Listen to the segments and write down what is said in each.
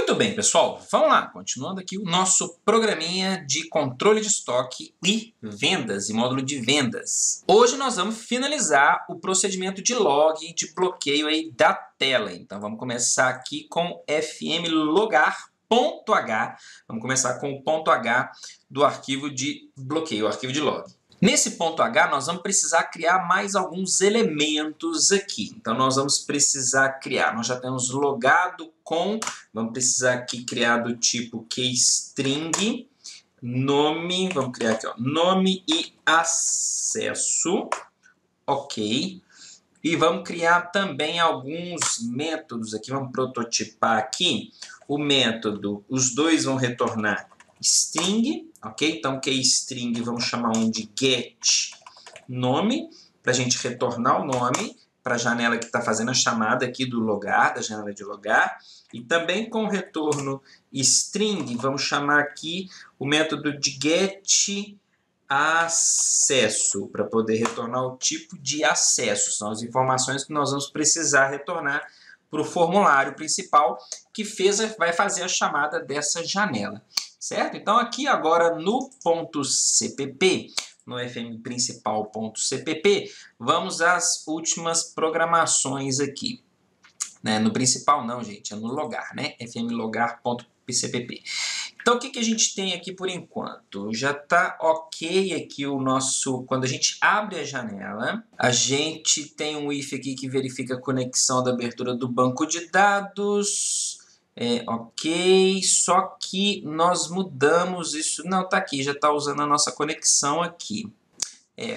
Muito bem, pessoal, vamos lá, continuando aqui o nosso programinha de controle de estoque e vendas, e módulo de vendas. Hoje nós vamos finalizar o procedimento de log, de bloqueio aí da tela. Então vamos começar aqui com fmlogar.h, vamos começar com o ponto .h do arquivo de bloqueio, o arquivo de log. Nesse ponto H, nós vamos precisar criar mais alguns elementos aqui. Então, nós vamos precisar criar, nós já temos logado com, vamos precisar aqui criar do tipo keystring, nome, vamos criar aqui, ó, nome e acesso, ok. E vamos criar também alguns métodos aqui, vamos prototipar aqui o método, os dois vão retornar string, ok? Então, keystring, vamos chamar um de get nome, para a gente retornar o nome para a janela que está fazendo a chamada aqui do logar, da janela de logar. E também com o retorno string, vamos chamar aqui o método de get acesso, para poder retornar o tipo de acesso. São as informações que nós vamos precisar retornar para o formulário principal que vai fazer a chamada dessa janela. Certo? Então, aqui agora no ponto .cpp, no fm principal.cpp, vamos às últimas programações aqui. Né? No principal não, gente, é no logar, né? fmlogar.cpp. Então, o que a gente tem aqui por enquanto? Já está ok aqui o nosso... Quando a gente abre a janela, a gente tem um if aqui que verifica a conexão da abertura do banco de dados... ok, só que nós mudamos isso, não, tá aqui, já está usando a nossa conexão aqui.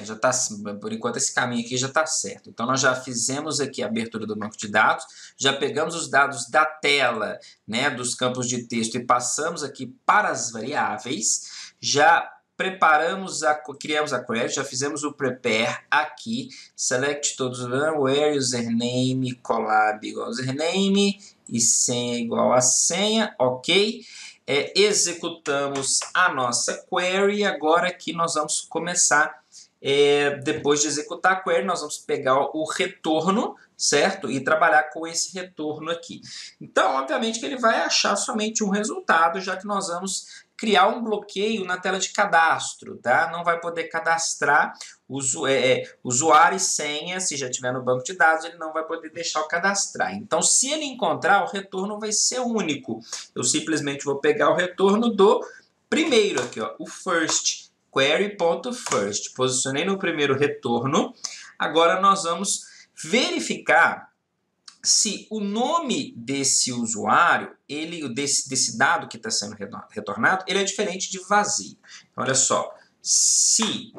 Já está, por enquanto esse caminho aqui já está certo. Então nós já fizemos aqui a abertura do banco de dados, já pegamos os dados da tela, né, dos campos de texto e passamos aqui para as variáveis, já criamos a query, já fizemos o prepare aqui, select todos, where username, collab igual a username, e senha igual a senha, ok? Executamos a nossa query, agora aqui nós vamos começar, depois de executar a query, nós vamos pegar o retorno, certo? E trabalhar com esse retorno aqui. Então, obviamente que ele vai achar somente um resultado, já que nós vamos criar um bloqueio na tela de cadastro, tá? Não vai poder cadastrar usuário e senha, se já tiver no banco de dados, ele não vai poder deixar o cadastrar. Então, se ele encontrar, o retorno vai ser único. Eu simplesmente vou pegar o retorno do primeiro aqui, ó, o first, query.first. Posicionei no primeiro retorno. Agora nós vamos verificar se o nome desse usuário, desse dado que está sendo retornado, ele é diferente de vazio. Então, olha só, se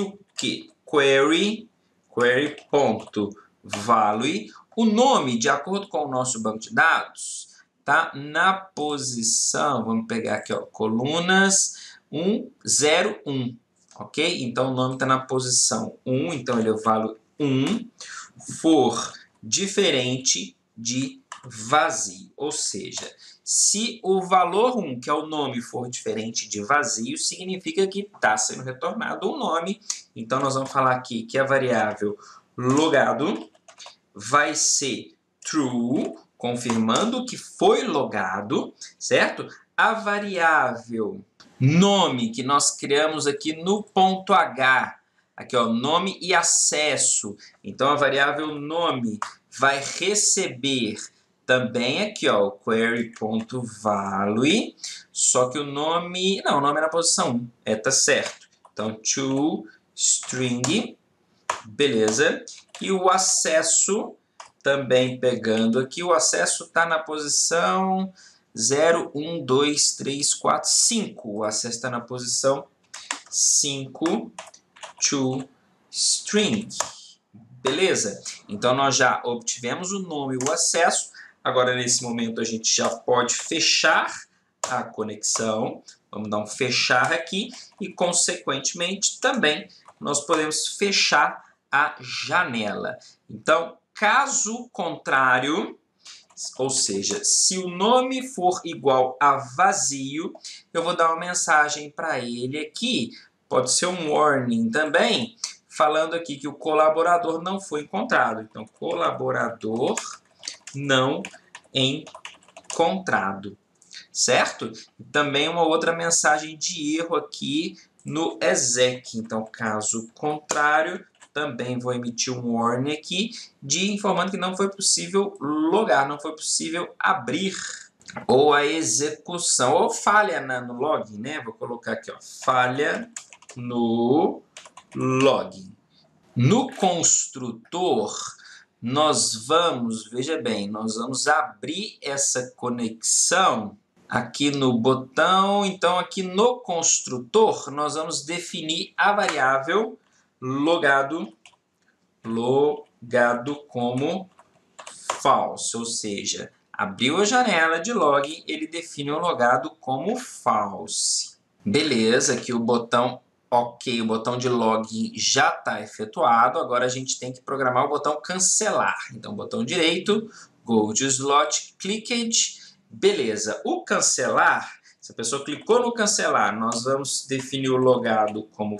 o que? Query.value, o nome, de acordo com o nosso banco de dados, tá na posição, vamos pegar aqui, ó, colunas 1, 0, 1, ok? Então, o nome está na posição 1, então ele é o value 1, for diferente de vazio, ou seja, se o valor 1, que é o nome, for diferente de vazio, significa que está sendo retornado um nome. Então, nós vamos falar aqui que a variável logado vai ser true, confirmando que foi logado, certo? A variável nome que nós criamos aqui no ponto H, aqui, ó, nome e acesso. Então, a variável nome vai receber também aqui, ó, o query.value, só que o nome é na posição 1, tá certo. Então, to string, beleza. E o acesso, também pegando aqui, o acesso está na posição 0, 1, 2, 3, 4, 5. O acesso está na posição 5. To string, beleza? Então, nós já obtivemos o nome e o acesso. Agora, nesse momento, a gente já pode fechar a conexão. Vamos dar um fechar aqui e, consequentemente, também nós podemos fechar a janela. Então, caso contrário, ou seja, se o nome for igual a vazio, eu vou dar uma mensagem para ele aqui. Pode ser um warning também, falando aqui que o colaborador não foi encontrado. Então, colaborador não encontrado, certo? Também uma outra mensagem de erro aqui no exec. Então, caso contrário, também vou emitir um warning aqui informando que não foi possível logar, não foi possível abrir ou a execução, ou falha no login, né? Vou colocar aqui, ó, falha no login. No construtor, nós vamos, veja bem, nós vamos abrir essa conexão aqui no botão. Então, aqui no construtor, nós vamos definir a variável logado como false, ou seja, abriu a janela de login, ele define o logado como false. Beleza, aqui o botão OK, o botão de login já está efetuado. Agora a gente tem que programar o botão cancelar. Então, botão direito, go to slot, clicked. Beleza, o cancelar, se a pessoa clicou no cancelar, nós vamos definir o logado como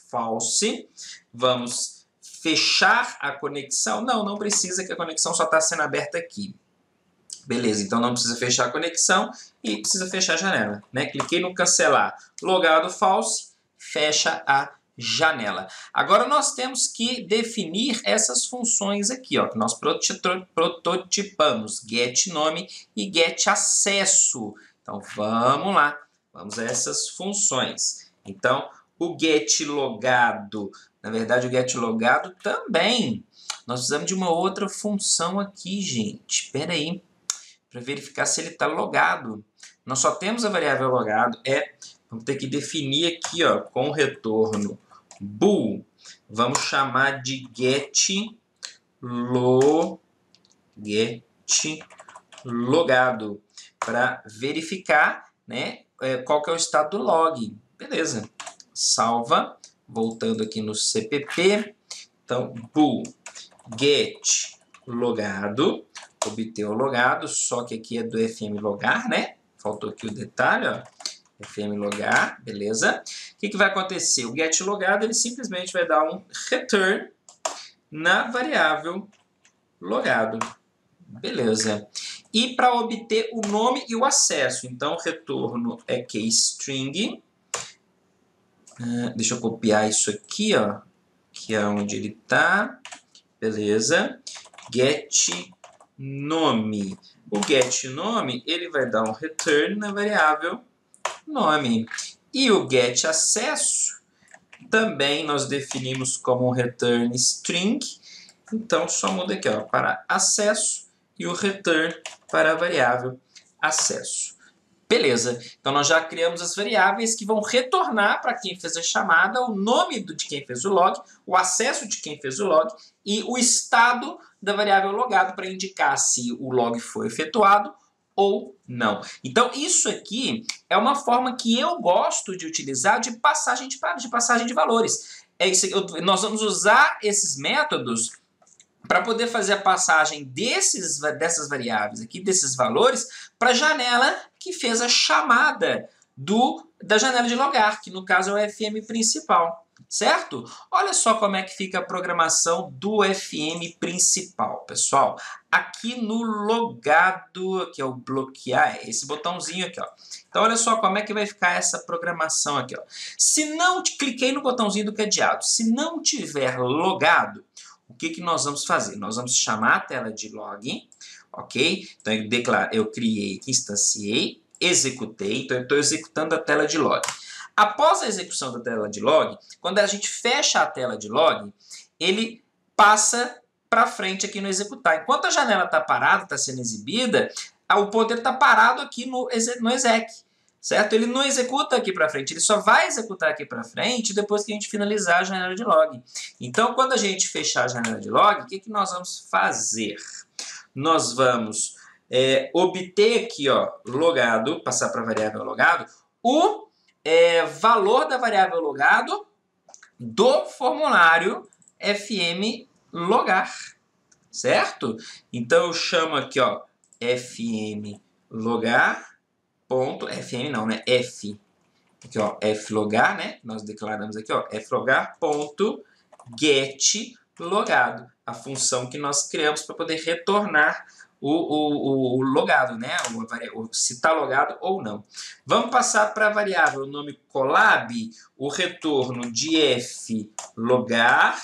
false. Vamos fechar a conexão. Não precisa, que a conexão só está sendo aberta aqui. Beleza, então não precisa fechar a conexão e precisa fechar a janela, né? Cliquei no cancelar, logado false, fecha a janela. Agora nós temos que definir essas funções aqui, ó, que nós prototipamos, get nome e get acesso. Então vamos lá, vamos a essas funções. Então o get logado, na verdade o get logado também, nós precisamos de uma outra função aqui, gente. Espera aí, para verificar se ele está logado. Nós só temos a variável logado, vamos ter que definir aqui, ó, com o retorno bool, vamos chamar de get logado, para verificar, né, qual que é o estado do log. Beleza, salva, voltando aqui no CPP, então bool get logado, obter o logado, só que aqui é do FM logar, né? Faltou aqui o detalhe, ó. FM logar, beleza? O que vai acontecer? O get logado, ele simplesmente vai dar um return na variável logado. Beleza. E para obter o nome e o acesso, então o retorno é keystring. Deixa eu copiar isso aqui, ó, que é onde ele está. Beleza. Get nome. O get nome, ele vai dar um return na variável nome. E o get acesso, também nós definimos como um return string. Então, só muda aqui, ó, para acesso e o return para a variável acesso. Beleza, então nós já criamos as variáveis que vão retornar para quem fez a chamada o nome de quem fez o log, o acesso de quem fez o log e o estado da variável logado para indicar se o log foi efetuado ou não. Então isso aqui é uma forma que eu gosto de utilizar de passagem de valores. Nós vamos usar esses métodos para poder fazer a passagem dessas variáveis aqui, desses valores, para a janela que fez a chamada da janela de logar, que no caso é o FM principal, certo? Olha só como é que fica a programação do FM principal, pessoal. Aqui no logado, que é o bloquear, é esse botãozinho aqui, ó. Então olha só como é que vai ficar essa programação aqui, ó. Se não, cliquei no botãozinho do cadeado, se não tiver logado, o que nós vamos fazer? Nós vamos chamar a tela de login, ok? Então eu criei, instanciei, executei, então eu estou executando a tela de login. Após a execução da tela de login, quando a gente fecha a tela de login, ele passa para frente aqui no executar. Enquanto a janela está parada, está sendo exibida, o poder está parado aqui no exec. Certo? Ele não executa aqui para frente, ele só vai executar aqui para frente depois que a gente finalizar a janela de log. Então, quando a gente fechar a janela de log, o que nós vamos fazer? Nós vamos obter aqui, ó, logado, passar para a variável logado, o valor da variável logado do formulário FM logar, certo? Então, eu chamo aqui, ó, FM logar, ponto, FM não, né? F. Aqui, ó, flogar, né? Nós declaramos aqui, ó, flogar, ponto, get logado. A função que nós criamos para poder retornar o logado, né? Se está logado ou não. Vamos passar para a variável nome Colab, o retorno de f logar,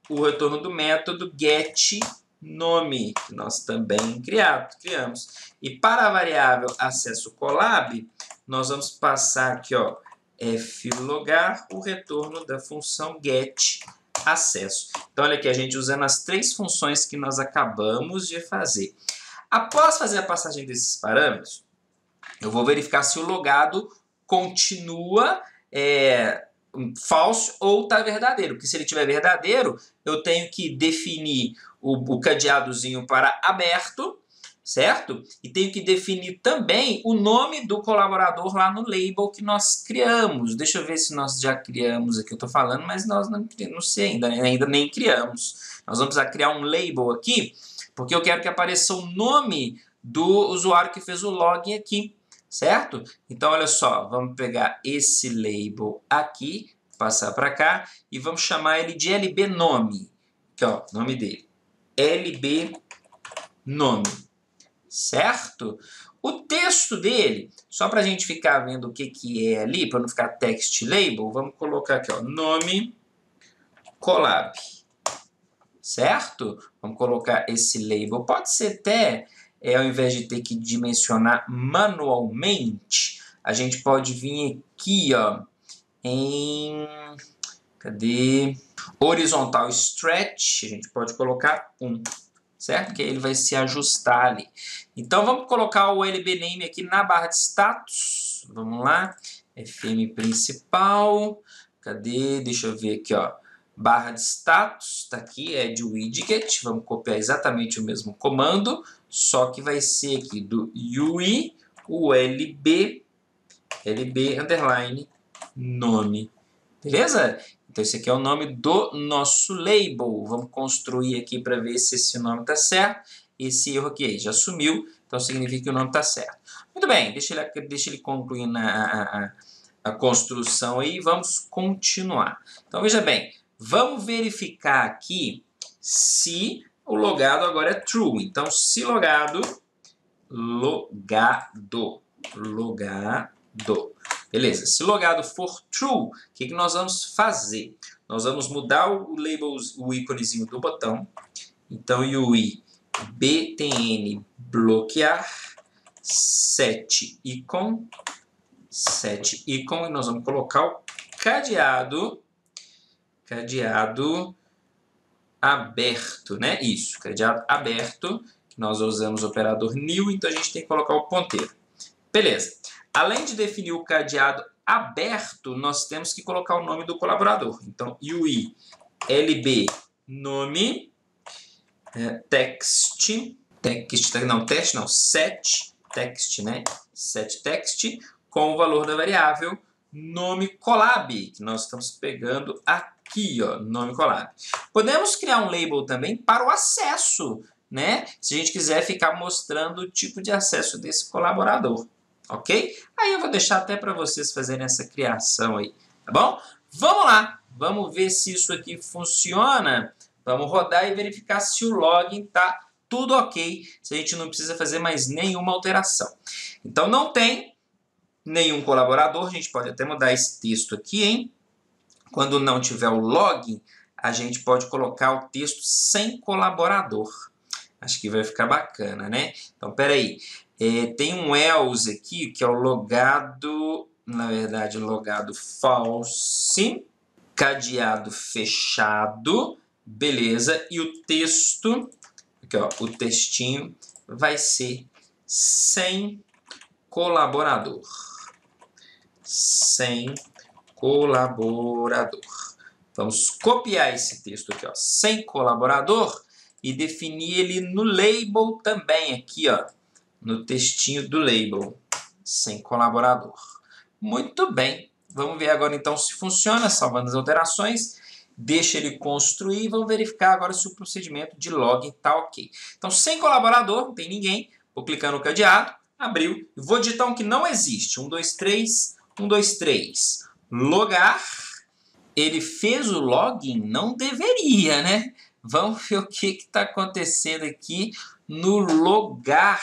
o retorno do método getNome, que nós também criamos. E para a variável acesso Colab, nós vamos passar aqui, ó, flogar, o retorno da função getAcesso. Então, olha aqui, a gente usando as 3 funções que nós acabamos de fazer. Após fazer a passagem desses parâmetros, eu vou verificar se o logado continua falso ou está verdadeiro. Porque se ele estiver verdadeiro, eu tenho que definir o cadeadozinho para aberto, certo? E tenho que definir também o nome do colaborador lá no label que nós criamos. Deixa eu ver se nós já criamos aqui, eu estou falando, mas nós não sei ainda nem criamos. Nós vamos precisar criar um label aqui, porque eu quero que apareça o nome do usuário que fez o login aqui, certo? Então, olha só, vamos pegar esse label aqui, passar para cá, e vamos chamar ele de lbNome. Aqui, ó, nome dele. lbNome, certo? O texto dele, só para a gente ficar vendo o que é ali, para não ficar text label, vamos colocar aqui, ó, nome Colab. Certo? Vamos colocar esse label. Pode ser até, ao invés de ter que dimensionar manualmente, a gente pode vir aqui, ó, cadê? Horizontal stretch, a gente pode colocar 1, certo? Que aí ele vai se ajustar ali. Então, vamos colocar o lbName aqui na barra de status. Vamos lá. FM principal. Cadê? Deixa eu ver aqui, ó. Barra de status, está aqui, add widget, vamos copiar exatamente o mesmo comando, só que vai ser aqui do UI, o lb underline nome, beleza? Então esse aqui é o nome do nosso label, vamos construir aqui para ver se esse nome está certo, esse erro aqui já sumiu, então significa que o nome está certo. Muito bem, deixa ele concluir a construção aí, vamos continuar. Então veja bem, vamos verificar aqui se o logado agora é true. Então, se logado. Beleza, se logado for true, o que nós vamos fazer? Nós vamos mudar o label, o íconezinho do botão. Então, UI btn bloquear, set icon, e nós vamos colocar o cadeado aberto, né? Isso, cadeado aberto, que nós usamos o operador new, então a gente tem que colocar o ponteiro. Beleza. Além de definir o cadeado aberto, nós temos que colocar o nome do colaborador. Então, UI lb nome set text, né? Set text com o valor da variável nome Colab, que nós estamos pegando aqui, ó, nome Colab. Podemos criar um label também para o acesso, né? Se a gente quiser ficar mostrando o tipo de acesso desse colaborador, ok? Aí eu vou deixar até para vocês fazerem essa criação aí, tá bom? Vamos lá, vamos ver se isso aqui funciona. Vamos rodar e verificar se o login tá tudo ok, se a gente não precisa fazer mais nenhuma alteração. Então não tem nenhum colaborador, a gente pode até mudar esse texto aqui, hein? Quando não tiver o login, a gente pode colocar o texto sem colaborador. Acho que vai ficar bacana, né? Então, peraí. Tem um else aqui, que é o logado, na verdade, logado false, cadeado fechado, beleza. E o texto, aqui ó, o textinho vai ser sem colaborador. Sem colaborador. Vamos copiar esse texto aqui, ó, sem colaborador, e definir ele no label também, aqui, ó, no textinho do label, sem colaborador. Muito bem. Vamos ver agora então se funciona, salvando as alterações. Deixa ele construir e vamos verificar agora se o procedimento de login está ok. Então, sem colaborador, não tem ninguém. Vou clicar no cadeado, abriu, e vou digitar um que não existe. 123, 123. Logar. Ele fez o login? Não deveria, né? Vamos ver o que está acontecendo aqui no lugar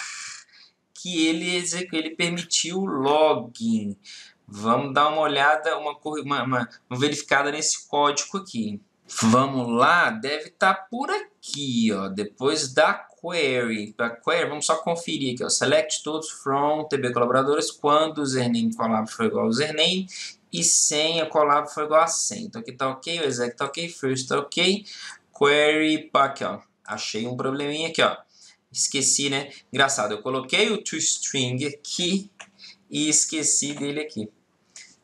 que ele permitiu o login. Vamos dar uma olhada, uma verificada nesse código aqui. Vamos lá, deve estar por aqui, ó, depois da query. Da query, vamos só conferir aqui, ó, select todos from TB colaboradores quando o username collab for igual ao username e senha collab for igual a 100. Então aqui tá ok, o exec tá ok, first tá ok, query, pá, aqui, ó, achei um probleminha aqui, ó. Esqueci, né? Engraçado, eu coloquei o toString aqui e esqueci dele aqui.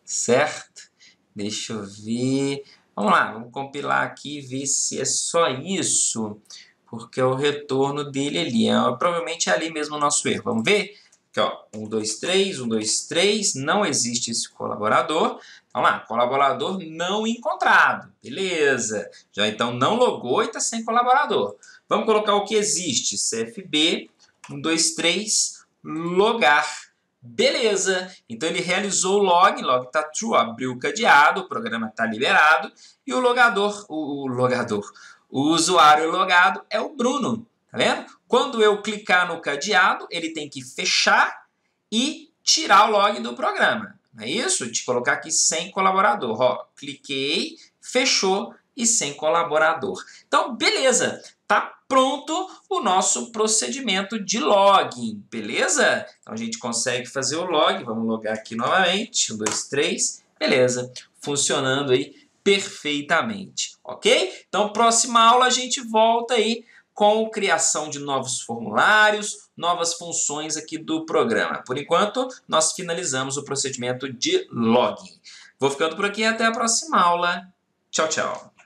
Certo? Deixa eu ver. Vamos lá, vamos compilar aqui e ver se é só isso. Porque é o retorno dele ali. Provavelmente é ali mesmo o nosso erro. Vamos ver? Aqui, ó. 1, 2, 3, 1, 2, 3. Não existe esse colaborador. Vamos lá, colaborador não encontrado. Beleza. Já então não logou e está sem colaborador. Vamos colocar o que existe. CFB, 1, 2, 3, logar. Beleza. Então ele realizou o log está true, abriu o cadeado, o programa está liberado e o usuário logado é o Bruno. Tá vendo? Quando eu clicar no cadeado, ele tem que fechar e tirar o log do programa. Não é isso? Te colocar aqui sem colaborador. Ó, cliquei, fechou e sem colaborador. Então, beleza. Tá pronto o nosso procedimento de login, beleza? Então, a gente consegue fazer o log. Vamos logar aqui novamente. 1, 2, 3. Beleza. Funcionando aí perfeitamente, ok? Então, próxima aula a gente volta aí com criação de novos formulários, novas funções aqui do programa. Por enquanto, nós finalizamos o procedimento de login. Vou ficando por aqui, até a próxima aula. Tchau, tchau.